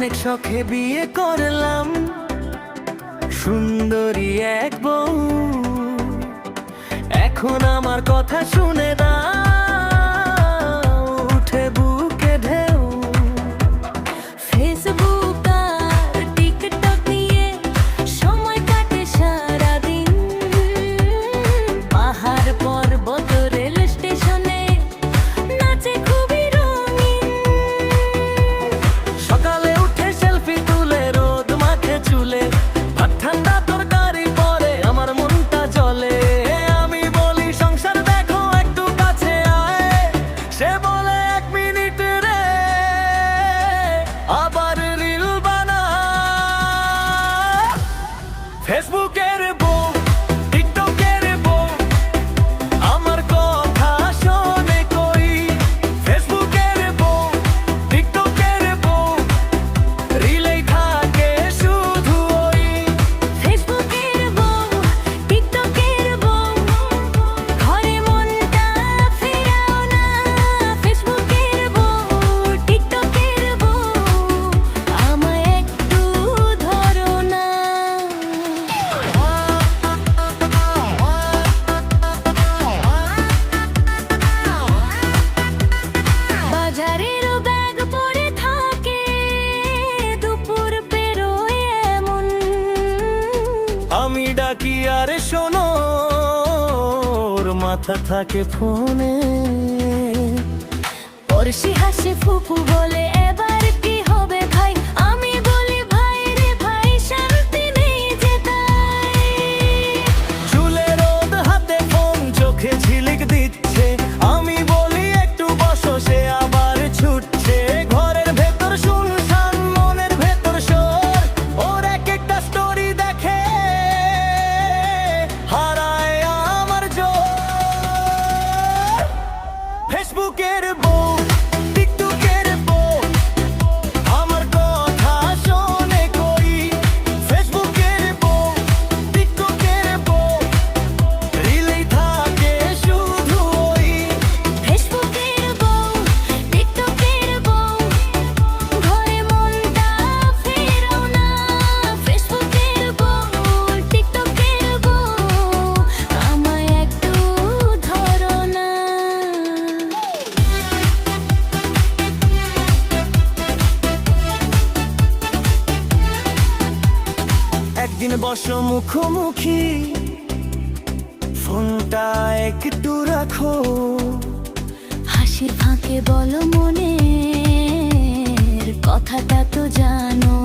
অনেক শখে বিয়ে করলাম সুন্দরী এক বউ। এখন আমার কথা শুনে দাও, উঠে বুকে ঢেউ। ফেসবুক আর টিকটক নিয়ে সময় কাটে সারাদিন। পাহাড় পর্বত রেল স্টেশনে নাচে খুবই রঙিন। সকালে উঠে সেলফি তুলে রোদ মাখে চুলে, ভাত ঠান্ডা তরকারি পরে আমার মনটা জ্বলে। আমি বলি সংসার দেখো একটু কাছে আয়, সে বলে 1 মিনিট রে, আবার রিল বানা। ফেসবুকের বউ, টিকটকের বউ, আমার কথা শোনে কই। ফেসবুকের বউ, টিকটকের বউ, রিলেই থাকে শুধু ওই। ফেসবুকের বউ, টিকটকের বউ, ঘরে মনটা ফেরাও না। ফেসবুকের বউ, টিকটকের বউ, আমায় একটু ধরো না। বাজারেরও ব্যাগ পড়ে থাকে, দুপুর পেরোয় এমন। আমি ডাকি আর শোনো, ওর মাথা থাকে ফোনে। পড়শি হাসে ফুফু বলে এবার কি হবে ভাই। আমি বলি ভাই রে ভাই, শান্তি নেই যে তাই। চুলে রোদ হাতে ফোন, চোখে ঝিলিক দিচ্ছে। আমি বলি একটু বসো, সে আবার ছুটছে। ঘরের ভেতর শুনশান, মনের ভেতর শোর। ওর এক একটা স্টোরি দেখে হারায় আমার জোর। ফেসবুকের বউ, টিকটকের বউ, আমার কথা শোনে কই। ফেসবুকের বউ, টিকটকের বউ, রিলেই থাকে শুধু ওই। ফেসবুকের বউ, টিকটকের বউ, ঘরে মনটা ফেরাও না। ফেসবুকের বউ, টিকটকের বউ, আমায় একটু ধরো না। একদিন বসো মুখোমুখি, ফোনটা একটু রাখো। হাসির ফাঁকে বলো মনের কথাটা তো জানো।